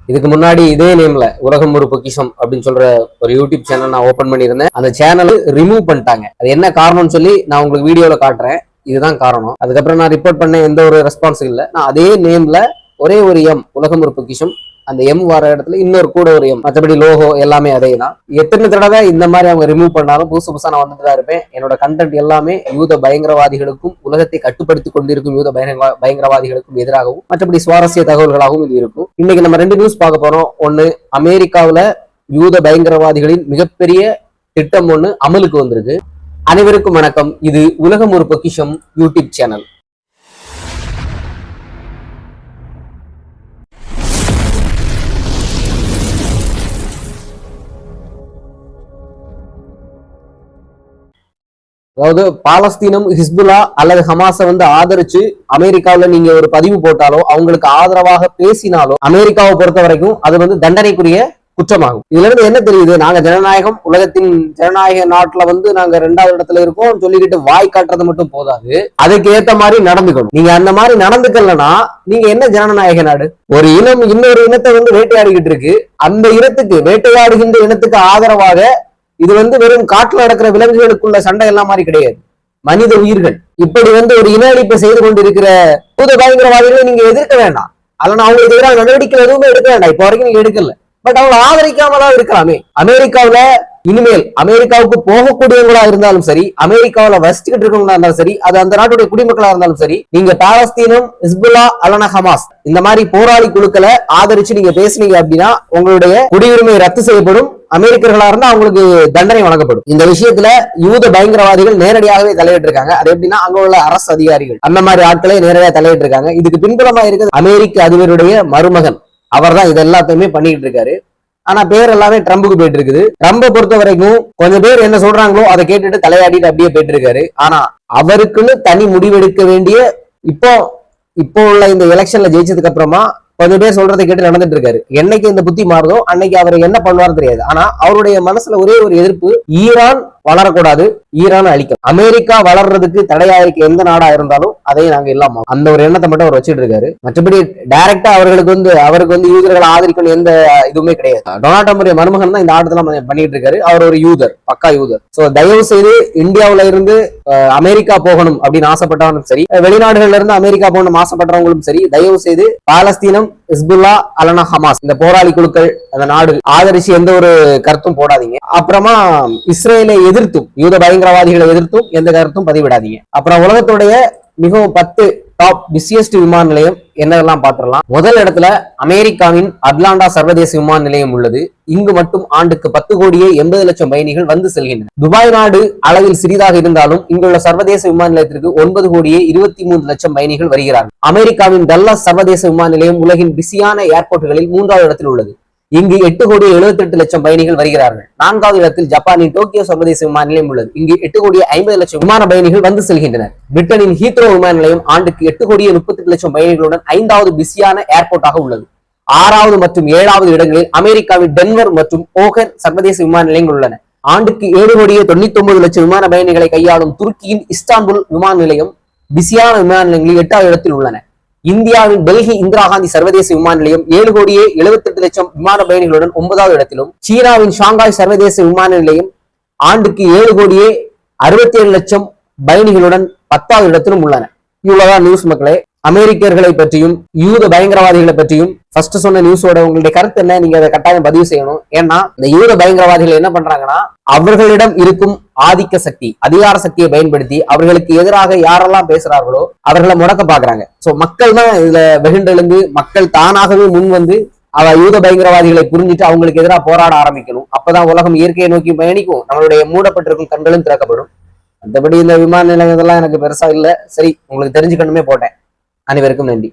இதுக்கு முன்னாடி இதே நேம்ல உலகம் ஒரு பொக்கிஷம் அப்படின்னு சொல்ற ஒரு யூடியூப் சேனல் நான் ஓபன் பண்ணியிருந்தேன். அந்த சேனல் ரிமூவ் பண்ணிட்டாங்க. அது என்ன காரணம்னு சொல்லி நான் உங்களுக்கு வீடியோல காட்டுறேன். இதுதான் காரணம். அதுக்கப்புறம் நான் ரிப்போர்ட் பண்ண எந்த ஒரு ரெஸ்பான்ஸ் இல்லை. நான் அதே நேம்ல ஒரே ஒரு எம், உலகம் ஒரு பொக்கிஷம், அந்த எம் வர இடத்துல இன்னொரு கூட ஒரு எம், மற்றபடி லோகோ எல்லாமே அதே தான். எத்தனை தடவை இந்த மாதிரி அவங்க ரிமூவ் பண்ணாலும் புதுசு புதுசா நான் வந்துட்டு தான் இருப்பேன். என்னோட கண்டென்ட் எல்லாமே யூத பயங்கரவாதிகளுக்கும் உலகத்தை கட்டுப்படுத்தி கொண்டிருக்கும் யூத பயங்கரவாதிகளுக்கும் எதிராகவும் மற்றபடி சுவாரஸ்ய தகவல்களாகவும் இது இருக்கும். இன்னைக்கு நம்ம 2 நியூஸ் பார்க்க போறோம். ஒன்னு, அமெரிக்காவில யூத பயங்கரவாதிகளின் மிகப்பெரிய திட்டம் ஒண்ணு அமலுக்கு வந்திருக்கு. அனைவருக்கும் வணக்கம். இது உலகம் ஒரு பொக்கிஷம் யூடியூப் சேனல். அதாவது பாலஸ்தீனம், ஹிஸ்புல்லா அல்லது ஹமாஸை ஆதரிச்சு அமெரிக்காவில நீங்க ஒரு பதிவு போட்டாலோ அவங்களுக்கு ஆதரவாக பேசினாலோ அமெரிக்காவை பொறுத்த வரைக்கும் அது தண்டனைக்குரிய குற்றமாகும். இதுல இருந்து என்ன தெரியுது? நாங்க ஜனநாயகம், உலகத்தின் ஜனநாயக நாட்டுல நாங்க 2வது இடத்துல இருக்கோம் சொல்லிக்கிட்டு வாய் காட்டுறது மட்டும் போதாது, அதுக்கு ஏத்த மாதிரி நடந்துக்கணும். நீங்க அந்த மாதிரி நடந்துக்கலன்னா நீங்க என்ன ஜனநாயக நாடு? ஒரு இனம் இன்னொரு இனத்தை வேட்டையாடிக்கிட்டு இருக்கு. அந்த இனத்துக்கு, வேட்டையாடுகின்ற இனத்துக்கு ஆதரவாக இது வெறும் காட்டுல நடக்கிற விலங்குகளுக்குள்ள சண்டை எல்லாம் மாதிரி கிடையாது, மனித உயிர்கள். இப்படி ஒரு இன அழிப்பை செய்து கொண்டிருக்கிற யூத பயங்கரவாதிகளை நீங்க எதிர்க்க வேண்டாம். அதனால அவங்களுக்கு எதிராக நடவடிக்கை எதுவுமே எடுக்க வேண்டாம். இப்ப வரைக்கும் நீங்க எடுக்கல. பட் அவங்க ஆதரிக்காமலாம் இருக்கலாமே. அமெரிக்காவில இனிமேல் அமெரிக்காவுக்கு போகக்கூடியவங்களா இருந்தாலும் சரி, அமெரிக்காவில வசிச்சுக்கிட்டு இருக்கவங்களா இருந்தாலும் சரி, அது அந்த நாட்டுடைய குடிமக்களா இருந்தாலும் சரி, நீங்க பாலஸ்தீனம், ஹிஸ்புல்லா அல்லனா ஹமாஸ் இந்த மாதிரி போராளி குழுக்களை ஆதரிச்சு நீங்க பேசுனீங்க அப்படின்னா உங்களுடைய குடியுரிமை ரத்து செய்யப்படும். அமெரிக்கர்களா இருந்தா அவங்களுக்கு தண்டனை வழங்கப்படும். இந்த விஷயத்துல யூத பயங்கரவாதிகள் நேரடியாகவே தலையிட்டு இருக்காங்க. அது எப்படின்னா அங்க உள்ள அரசு அதிகாரிகள் அந்த மாதிரி ஆட்களே நேரடியாக தலையிட்டு இருக்காங்க. இதுக்கு பின்புலமா இருக்குது அமெரிக்க அதிபருடைய மருமகன். அவர் தான் இது எல்லாத்தையுமே பண்ணிட்டு இருக்காரு. ஆனா பேர் எல்லாமே ட்ரம்புக்கு போயிட்டு இருக்குது. ட்ரம்பை பொறுத்த வரைக்கும் கொஞ்சம் பேர் என்ன சொல்றாங்களோ அதை கேட்டுட்டு தலையாடிட்டு அப்படியே போயிட்டு இருக்காரு. ஆனா அவருக்குன்னு தனி முடிவெடுக்க வேண்டிய இப்போ உள்ள இந்த எலெக்ஷன்ல ஜெயிச்சதுக்கு அப்புறமா கொஞ்சம் பேர் சொல்றதை கேட்டு நடந்துட்டு இருக்காரு. என்னைக்கு இந்த புத்தி மாறுதோ அன்னைக்கு அவர் என்ன பண்ணுவாரு தெரியாது. ஆனா அவருடைய மனசுல ஒரே ஒரு எதிர்ப்பு, ஈரான் வளரக்கூடாது, ஈரான் அழிக்கும். அமெரிக்கா வளர்றதுக்கு தடையா இருக்க எந்த நாடா இருந்தாலும் அதை நாங்க இல்லாம, அந்த ஒரு எண்ணத்தை மட்டும் அவர் வச்சுட்டு இருக்காரு. மற்றபடி டைரக்டா அவருக்கு யூதர்களை ஆதரிக்கணும் எந்த இதுவுமே கிடையாது. டொனால்ட் ட்ரம்புடைய மருமகன் தான் இந்த ஆட்டத்தெல்லாம் பண்ணிட்டு இருக்காரு. அவர் ஒரு யூதர், பக்கா யூதர். சோ தயவு செய்து இந்தியாவில இருந்து அமெரிக்கா போகணும் அப்படின்னு ஆசைப்பட்டவனும் சரி, வெளிநாடுகள்ல இருந்து அமெரிக்கா போகணும் ஆசைப்பட்டவங்களும் சரி, தயவு செய்து பாலஸ்தீனம், ஹிஸ்புல்லா அல்லனா ஹமாஸ் இந்த போராளி குழுக்கள் அந்த நாடு ஆதரிச்சு எந்த ஒரு கருத்தும் போடாதீங்க. அப்புறமா இஸ்ரேலை எதிர்த்தும், யூத பயங்கரவாதிகளை எதிர்த்தும் எந்த கருத்தும் பதிவிடாதீங்க. அப்புறம் உலகத்துடைய மிகவும் 10 டாப் பிஸியஸ்ட் விமான நிலையம் என்னெல்லாம் பார்த்துடலாம். முதல் இடத்துல அமெரிக்காவின் அட்லாண்டா சர்வதேச விமான நிலையம் உள்ளது. இங்கு மட்டும் ஆண்டுக்கு 10 கோடியே 80 லட்சம் பயணிகள் வந்து செல்கின்றனர். துபாய் நாடு அளவில் சிறிதாக இருந்தாலும் இங்குள்ள சர்வதேச விமான நிலையத்திற்கு 9 கோடியே 23 லட்சம் பயணிகள் வருகிறார்கள். அமெரிக்காவின் டல்லாஸ் சர்வதேச விமான நிலையம் உலகின் பிஸியான ஏர்போர்ட்டுகளில் 3வது இடத்தில் உள்ளது. இங்கு 8 கோடியே 78 லட்சம் பயணிகள் வருகிறார்கள். 4வது இடத்தில் ஜப்பானின் டோக்கியோ சர்வதேச விமான நிலையம் உள்ளது. இங்கு 8 கோடியே 50 லட்சம் விமான பயணிகள் வந்து செல்கின்றனர். பிரிட்டனின் ஹீத்ரோ விமான நிலையம் ஆண்டுக்கு 8 கோடியே 38 லட்சம் பயணிகளுடன் 5வது பிஸியான ஏர்போர்ட்டாக உள்ளது. 6வது மற்றும் 7வது இடங்களில் அமெரிக்காவின் டென்வர் மற்றும் ஓகர் சர்வதேச விமான நிலையங்கள் உள்ளன. ஆண்டுக்கு 7 கோடியே 99 லட்சம் விமான பயணிகளை கையாளும் துருக்கியின் இஸ்தான்புல் விமான நிலையம் பிஸியான விமான நிலையங்களில் 8வது இடத்தில் உள்ளன. இந்தியாவின் டெல்லி இந்திரா காந்தி சர்வதேச விமான நிலையம் 7 கோடியே 78 லட்சம் விமான பயணிகளுடன் 9வது இடத்திலும், சீனாவின் ஷாங்காய் சர்வதேச விமான நிலையம் ஆண்டுக்கு 7 கோடியே 67 லட்சம் பயணிகளுடன் 10வது இடத்திலும் உள்ளன. இவ்வளவுதான் நியூஸ் மக்களே. அமெரிக்கர்களை பற்றியும் யூத பயங்கரவாதிகளை பற்றியும் ஃபர்ஸ்ட் சொன்ன நியூஸோட உங்களுடைய கருத்து என்ன, நீங்க அதை கட்டாயம் பதிவு செய்யணும். ஏன்னா இந்த யூத பயங்கரவாதிகள் என்ன பண்றாங்கன்னா, அவர்களிடம் இருக்கும் ஆதிக்க சக்தி, அதிகார சக்தியை பயன்படுத்தி அவர்களுக்கு எதிராக யாரெல்லாம் பேசுறார்களோ அவர்களை முடக்க பாக்குறாங்க. சோ மக்கள் தான் இதுல வெகுண்டெழுந்து, மக்கள் தானாகவே முன் யூத பயங்கரவாதிகளை புரிஞ்சுட்டு அவங்களுக்கு எதிராக போராட ஆரம்பிக்கணும். அப்பதான் உலகம் இயற்கையை நோக்கி பயணிக்கும், நம்மளுடைய மூடப்பட்டிருக்கும் கண்களும் திறக்கப்படும். மற்றபடி இந்த விமான நிலையங்கள்லாம் எனக்கு பெருசா இல்ல. சரி, உங்களுக்கு தெரிஞ்சுக்கணுமே போட்டேன். அனைவருக்கும் நன்றி.